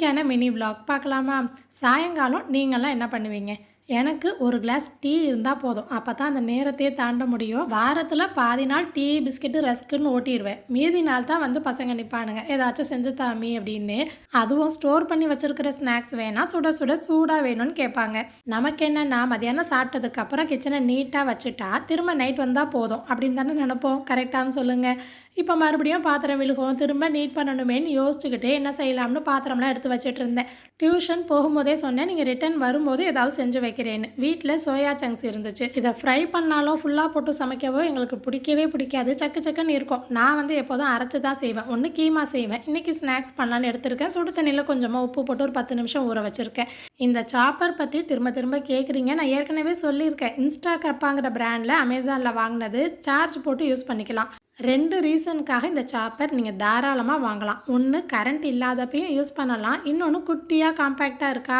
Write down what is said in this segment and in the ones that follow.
இன்றைக்கான mini vlog பார்க்கலாமா? சாயங்காலம் நீங்கள்லாம் என்ன பண்ணுவீங்க? எனக்கு ஒரு கிளாஸ் டீ இருந்தால் போதும். அப்போ தான் அந்த நேரத்தையே தாண்ட முடியும். வாரத்தில் பாதி நாள் டீ, பிஸ்கெட்டு, ரஸ்க்குன்னு ஓட்டிடுவேன். மீதி நாள் தான் வந்து பசங்க நிற்பானுங்க, ஏதாச்சும் செஞ்சு தாமி அப்படின்னு. அதுவும் ஸ்டோர் பண்ணி வச்சுருக்கிற ஸ்நாக்ஸ் வேணால் சுட சுட சூடாக வேணும்னு கேட்பாங்க. நமக்கு என்னென்னா மதியானம் சாப்பிட்டதுக்கப்புறம் கிச்சனை நீட்டாக வச்சுட்டா திரும்ப நைட் வந்தால் போதும் அப்படின்னு தானே நினப்போம். கரெக்டானு சொல்லுங்கள். இப்போ மறுபடியும் பாத்திரம் விழுகும், திரும்ப நீட் பண்ணணுமேன்னு யோசிச்சுக்கிட்டே என்ன செய்யலாம்னு பாத்திரம்லாம் எடுத்து வச்சுட்டு இருந்தேன். டியூஷன் போகும்போதே சொன்னேன், நீங்கள் ரிட்டர்ன் வரும்போது ஏதாவது செஞ்சு வைக்கிறேன்னு. வீட்டில் சோயா சங்க்ஸ் இருந்துச்சு. இதை ஃப்ரை பண்ணாலும் ஃபுல்லாக போட்டு சமைக்கவோ எங்களுக்கு பிடிக்கவே பிடிக்காது. சக்கு சக்குன்னு இருக்கும். நான் வந்து எப்போதும் அரைச்சி தான் செய்வேன். ஒன்று கீமா செய்வேன். இன்றைக்கி ஸ்நாக்ஸ் பண்ணலான்னு எடுத்திருக்கேன். சுடு தண்ணியில் கொஞ்சமாக உப்பு போட்டு ஒரு 10 நிமிஷம் ஊற வச்சுருக்கேன். இந்த சாப்பர் பற்றி திரும்ப திரும்ப கேட்குறீங்க. நான் ஏற்கனவே சொல்லியிருக்கேன். இன்ஸ்டாகிராப்பாங்கிற பிராண்டில் அமேசானில் வாங்கினது. சார்ஜ் போட்டு யூஸ் பண்ணிக்கலாம். 2 ரீசனுக்காக இந்த சாப்பர் நீங்கள் தாராளமாக வாங்கலாம். ஒன்று கரண்ட் இல்லாதப்பையும் யூஸ் பண்ணலாம். இன்னொன்று குட்டியாக காம்பேக்டாக இருக்கா,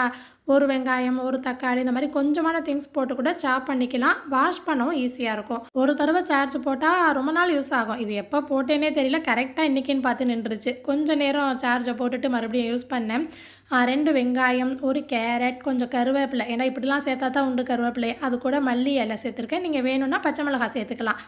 ஒரு வெங்காயம், ஒரு தக்காளி, இந்த மாதிரி கொஞ்சமான திங்ஸ் போட்டு கூட சாப் பண்ணிக்கலாம். வாஷ் பண்ணவும் ஈஸியாக இருக்கும். ஒரு தடவை சார்ஜ் போட்டால் ரொம்ப நாள் யூஸ் ஆகும். இது எப்போ போட்டேனே தெரியல, கரெக்டாக இன்றைக்கின்னு பார்த்து நின்றுச்சு. கொஞ்சம் நேரம் சார்ஜை போட்டுட்டு மறுபடியும் யூஸ் பண்ணேன். 2 வெங்காயம், ஒரு கேரட், கொஞ்சம் கருவேப்பிலை, ஏன்னா இப்படிலாம் சேர்த்தா தான் உண்டு கருவேப்பிலை. அது கூட மல்லி இலை சேர்த்துருக்கேன். நீங்கள் வேணும்னா பச்சை மிளகாய் சேர்த்துக்கலாம்.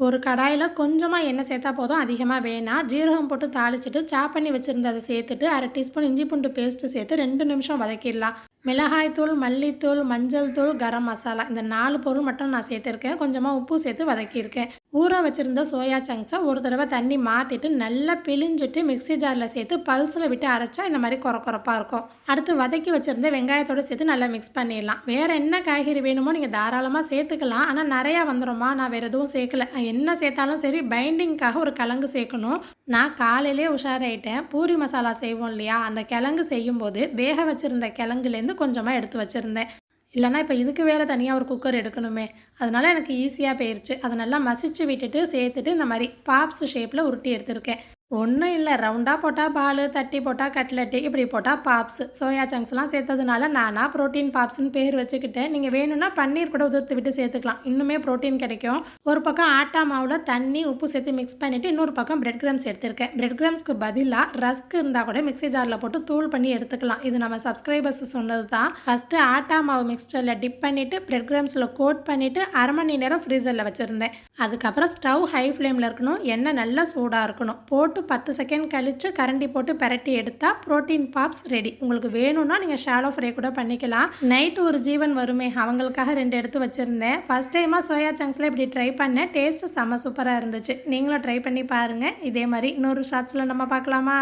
ஒரு கடாயில் கொஞ்சமாக எண்ணெய் சேர்த்தா போதும், அதிகமாக வேணாம். ஜீரகம் போட்டு தாளிச்சிட்டு சாப் பண்ணி வச்சுருந்ததை சேர்த்துட்டு 1/2 டீஸ்பூன் இஞ்சி பூண்டு பேஸ்ட்டு சேர்த்து 2 நிமிஷம் வதக்கிடலாம். மிளகாய்த்தூள், மல்லித்தூள், மஞ்சள் தூள், கரம் மசாலா, இந்த 4 பொருள் மட்டும் நான் சேர்த்துருக்கேன். கொஞ்சமாக உப்பு சேர்த்து வதக்கியிருக்கேன். ஊற வச்சுருந்த சோயா சங்க்ஸை ஒரு தடவை தண்ணி மாற்றிட்டு நல்லா பிழிஞ்சிட்டு மிக்ஸி ஜாரில் சேர்த்து பல்ஸில் விட்டு அரைச்சா இந்த மாதிரி கொரப்பாக இருக்கும். அடுத்து வதக்கி வச்சுருந்த வெங்காயத்தோடு சேர்த்து நல்லா மிக்ஸ் பண்ணிடலாம். வேறு என்ன காய்கறி வேணுமோ நீங்கள் தாராளமாக சேர்த்துக்கலாம். ஆனால் நிறையா வந்துடும்மா, நான் வேறு எதுவும் சேர்க்கல. என்ன சேர்த்தாலும் சரி, பைண்டிங்காக ஒரு கிழங்கு சேர்க்கணும். நான் காலையிலே உஷாராயிட்டேன். பூரி மசாலா செய்வோம் இல்லையா, அந்த கிழங்கு செய்யும்போது வேக வச்சுருந்த கிழங்குலேருந்து கொஞ்சமாக எடுத்து வச்சுருந்தேன். இல்லைனா இப்போ இதுக்கு வேறு தனியாக ஒரு குக்கர் எடுக்கணுமே. அதனால் எனக்கு ஈஸியாக போயிடுச்சு. அதை நல்லா மசிச்சு விட்டுட்டு சேர்த்துட்டு இந்த மாதிரி பாப்ஸ் ஷேப்பில் உருட்டி எடுத்திருக்கேன். ஒன்றும் இல்லை, ரவுண்டாக போட்டால் பால், தட்டி போட்டால் கட்லெட்டு, இப்படி போட்டால் பாப்ஸ். சோயா சங்க்ஸ்லாம் சேர்த்ததுனால நானாக ப்ரோட்டீன் பாப்ஸ்ன்னு பேர் வச்சுக்கிட்டேன். நீங்கள் வேணும்னா பன்னீர் கூட உதிர்த்து விட்டு சேர்த்துக்கலாம், இன்னுமே ப்ரோட்டீன் கிடைக்கும். ஒரு பக்கம் ஆட்டா மாவில் தண்ணி, உப்பு சேர்த்து மிக்ஸ் பண்ணிவிட்டு இன்னொரு பக்கம் பிரெட் கிரம்ஸ் எடுத்திருக்கேன். பிரெட் கிரம்ஸ்க்கு பதிலாக ரஸ்க் இருந்தால் கூட மிக்ஸி ஜாரில் போட்டு தூள் பண்ணி எடுத்துக்கலாம். இது நம்ம சப்ஸ்கிரைபர்ஸ் சொன்னது தான். ஃபஸ்ட்டு ஆட்டா மாவு மிக்ஸ்சரில் டிப் பண்ணிவிட்டு பிரெட் கிரம்ஸில் கோட் பண்ணிவிட்டு 1/2 மணி நேரம் ஃப்ரீசரில் வச்சுருந்தேன். அதுக்கப்புறம் ஸ்டவ் ஹை ஃப்ளேமில் இருக்கணும், எண்ணெய் நல்லா சூடாக இருக்கணும். போட்டு 10 செகண்ட் கழித்து கரண்டி போட்டு பரட்டி எடுத்தால் ப்ரோட்டீன் பாப்ஸ் ரெடி. உங்களுக்கு வேணும்னா நீங்கள் ஷாலோ ஃப்ரை கூட பண்ணிக்கலாம். நைட்டு ஒரு ஜீவன் வருமே, அவங்களுக்காக 2 எடுத்து வச்சுருந்தேன். ஃபஸ்ட் டைமாக சோயா சங்க்ஸில் இப்படி ட்ரை பண்ணேன். டேஸ்ட்டு செம்ம சூப்பராக இருந்துச்சு. நீங்களும் ட்ரை பண்ணி பாருங்கள். இதே மாதிரி இன்னொரு ஷார்ட்ஸில் நம்ம பார்க்கலாமா?